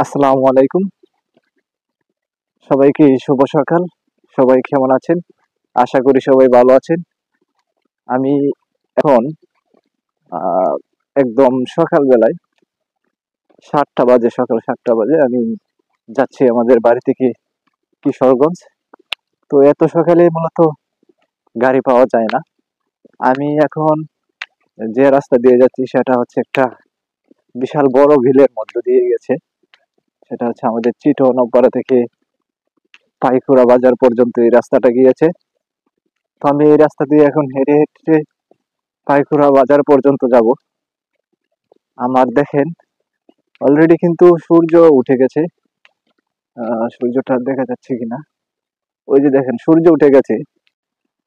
আসসালামু আলাইকুম। সবাইকে শুভ সকাল। সবাই কেমন আছেন? আশা করি সবাই ভালো আছেন। আমি এখন আহ, একদম সকালবেলায় 7টা বাজে, সকাল 7টা বাজে আমি যাচ্ছি আমাদের বাড়ি থেকে কিশোরগঞ্জ। তো এত সকালে মূলত গাড়ি পাওয়া যায় না। আমি এখন যে রাস্তা দিয়ে যাচ্ছি সেটা হচ্ছে একটা বিশাল বড় ভিলের মধ্য দিয়ে গেছে। সেটা হচ্ছে আমাদের চিটনপাড়া থেকে পাইকুড়া বাজার পর্যন্ত এই রাস্তাটা গিয়েছে। তো আমি এই রাস্তা দিয়ে এখন হেঁটে হেঁটে পাইকুড়া বাজার পর্যন্ত যাব। আমার দেখেন অলরেডি কিন্তু সূর্য উঠে গেছে। সূর্যটা দেখা যাচ্ছে কিনা, ওই যে দেখেন সূর্য উঠে গেছে।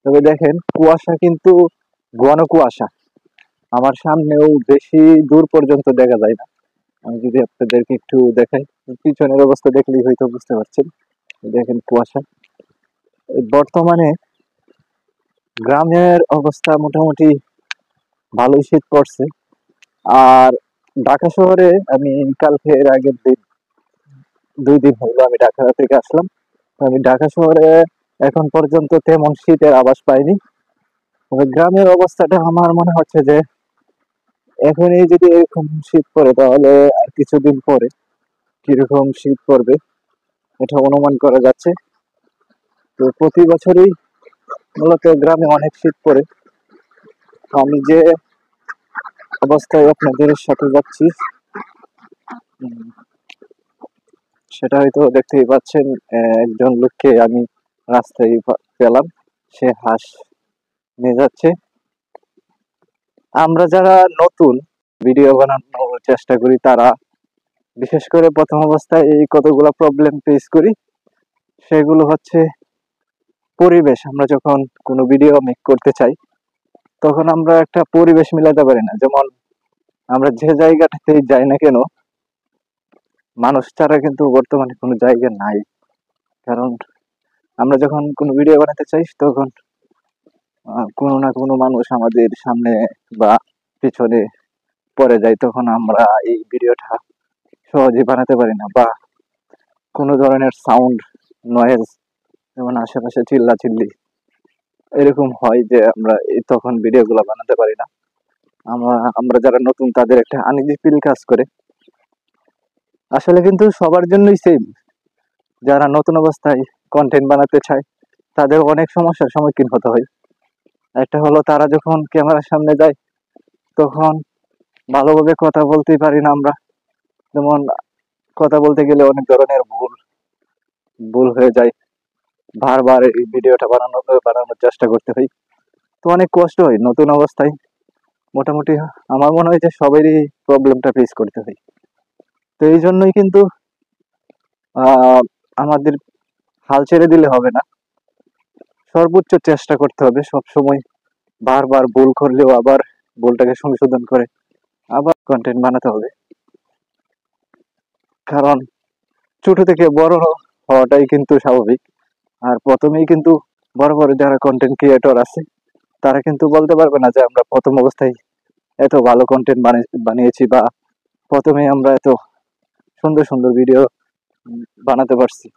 তবে দেখেন কুয়াশা কিন্তু ঘন কুয়াশা, আমার সামনেও বেশি দূর পর্যন্ত দেখা যায় না। আমি যদি আপনাদেরকে একটু দেখাই, পিছনের অবস্থা দেখলেই হয়তো বুঝতে পারছেন। দেখেন কুয়াশা। বর্তমানে গ্রামের অবস্থা মোটামুটি ভালোই শীত পড়ছে। আর ঢাকা শহরে আমি কালকে এর আগের দিন 2 দিন হলো আমি ঢাকা থেকে আসলাম। তো আমি ঢাকা শহরে এখন পর্যন্ত তেমন শীতের আভাস পাইনি। তবে গ্রামের অবস্থাটা আমার মনে হচ্ছে যে এখনই যদি এরকম শীত পড়ে তাহলে আর কিছুদিন পরে কিরকম শীত পড়বে এটা অনুমান করা যাচ্ছে। তো প্রতি বছরই মূলত গ্রামে অনেক শীত পড়ে। তো আমি যে অবস্থায় আপনাদের সাথে যাচ্ছি, উম, সেটা হয়তো দেখতেই পাচ্ছেন। একজন লোককে আমি রাস্তায় পেলাম, সে হাঁস নিয়ে যাচ্ছে। আমরা যারা নতুন ভিডিও বানানোর চেষ্টা করি তারা বিশেষ করে প্রথম অবস্থায় এই কতগুলো প্রবলেম ফেস করি। সেগুলো হচ্ছে পরিবেশ। আমরা যখন কোনো ভিডিও মেক করতে চাই তখন আমরা একটা পরিবেশ মিলাতে পারি না। যেমন আমরা যে জায়গাটাতেই যাই না কেন, মানুষ ছাড়া কিন্তু বর্তমানে কোনো জায়গা নাই। কারণ আমরা যখন কোনো ভিডিও বানাতে চাই তখন কোনো না কোনো মানুষ আমাদের সামনে বা পিছনে পড়ে যায়, তখন আমরা এই ভিডিওটা সহজে বানাতে পারি না। বা কোনো ধরনের সাউন্ড, নয়েজ, যেমন আশেপাশে চিল্লা চিল্লি এরকম হয় যে আমরা তখন ভিডিও গুলো বানাতে পারি না। আমরা যারা নতুন তাদের একটা আনইজি ফিল কাজ করে। আসলে কিন্তু সবার জন্যই সেম, যারা নতুন অবস্থায় কন্টেন্ট বানাতে চায় তাদের অনেক সমস্যার সম্মুখীন হতে হয়। একটা হলো তারা যখন ক্যামেরার সামনে যায় তখন ভালোভাবে কথা বলতেই পারি না আমরা। যেমন কথা বলতে গেলে অনেক ধরনের ভুল ভুল হয়ে যায়। বারবার এই ভিডিওটা বানানোর চেষ্টা করতে হয়। তো অনেক কষ্ট হয় নতুন অবস্থায়। মোটামুটি আমার মনে হয় যে সবারই প্রবলেমটা ফেস করতে হয়। তো এই জন্যই কিন্তু আহ আমাদের হাল ছেড়ে দিলে হবে না, সর্বোচ্চ চেষ্টা করতে হবে সব সময়। বারবার ভুল করলেও আবার ভুলটাকে সংশোধন করে আবার কন্টেন্ট বানাতে হবে। কারণ ছোট থেকে বড় হওয়াটাই কিন্তু স্বাভাবিক। আর প্রথমেই কিন্তু বড় বড় যারা কন্টেন্ট ক্রিয়েটর আছে তারা কিন্তু বলতে পারবে না যে আমরা প্রথম অবস্থায় এত ভালো কন্টেন্ট বানিয়েছি বা প্রথমে আমরা এত সুন্দর সুন্দর ভিডিও বানাতে পারছি।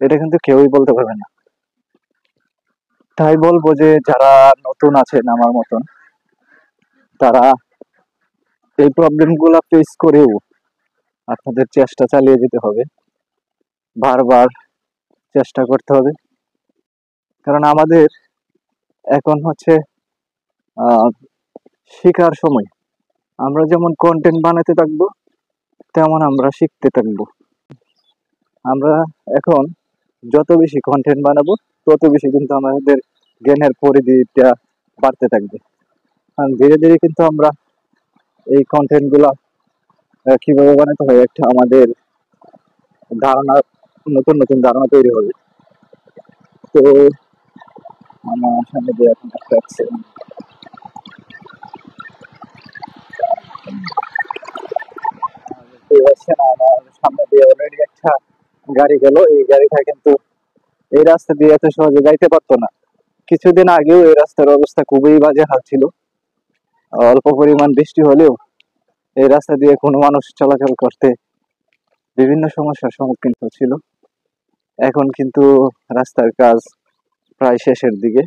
এটা কিন্তু কেউই বলতে পারবে না। তাই বলবো যে যারা নতুন আছেন আমার মতন, তারা এই প্রবলেম গুলা ফেস করেও আপনাদের চেষ্টা চালিয়ে যেতে হবে, বারবার চেষ্টা করতে হবে। কারণ আমাদের এখন হচ্ছে আহ শেখার সময়। আমরা যেমন কন্টেন্ট বানাতে থাকবো তেমন আমরা শিখতে থাকবো। আমরা এখন যত বেশি কন্টেন্ট বানাবো তত বেশি কিন্তু আমাদের জ্ঞানের পরিধিটা বাড়তে থাকবে। কারণ ধীরে ধীরে কিন্তু আমরা এই কন্টেন্ট গুলা কিভাবে বানাতে হয় একটা আমাদের ধারণা, নতুন নতুন ধারণা তৈরি হবে। তো আমার সামনে দিয়ে এখন একটা আমার সামনে দিয়ে অলরেডি একটা গাড়ি গেল। এই গাড়িটা কিন্তু এই রাস্তা দিয়ে এত সহজে যাইতে পারতো না। কিছুদিন আগেও এই রাস্তার অবস্থা খুবই বাজে হাল ছিল। অল্প পরিমাণ বৃষ্টি হলেও এই রাস্তা দিয়ে কোনো মানুষ চলাচল করতে বিভিন্ন সমস্যার সম্মুখীন হচ্ছিল। এখন কিন্তু রাস্তার কাজ প্রায় শেষের দিকে,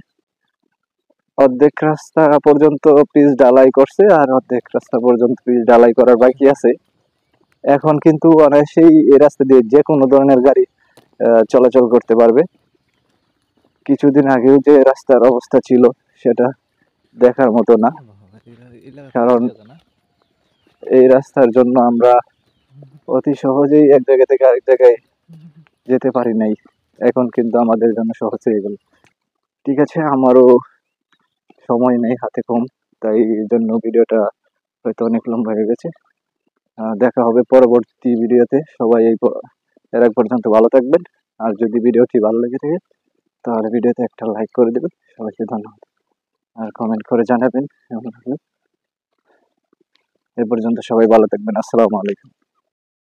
অর্ধেক রাস্তা পর্যন্ত পিচ ঢালাই করছে আর অর্ধেক রাস্তা পর্যন্ত পিচ ঢালাই করার বাকি আছে। এখন কিন্তু অনায়াসেই এই রাস্তা দিয়ে যে কোনো ধরনের গাড়ি চলাচল করতে পারবে। কিছুদিন আগেও যে রাস্তার অবস্থা ছিল সেটা দেখার মতো না, কারণ এই রাস্তার জন্য আমরা অতি সহজেই এক জায়গা থেকে আরেক জায়গায় যেতে পারি নাই। এখন কিন্তু আমাদের জন্য সহজ হয়ে গেল। ঠিক আছে, আমারও সময় নেই, হাতে কম, তাই জন্য ভিডিওটা হয়তো অনেক লম্বা হয়ে গেছে। দেখা হবে পরবর্তী ভিডিওতে। সবাই এর আগ পর্যন্ত ভালো থাকবেন। আর যদি ভিডিওটি ভালো লেগে থাকে তাহলে ভিডিওতে একটা লাইক করে দেবেন। সবাইকে ধন্যবাদ, আর কমেন্ট করে জানাবেন কেমন হলো। এ পর্যন্ত সবাই ভালো থাকবেন। আসসালামু আলাইকুম।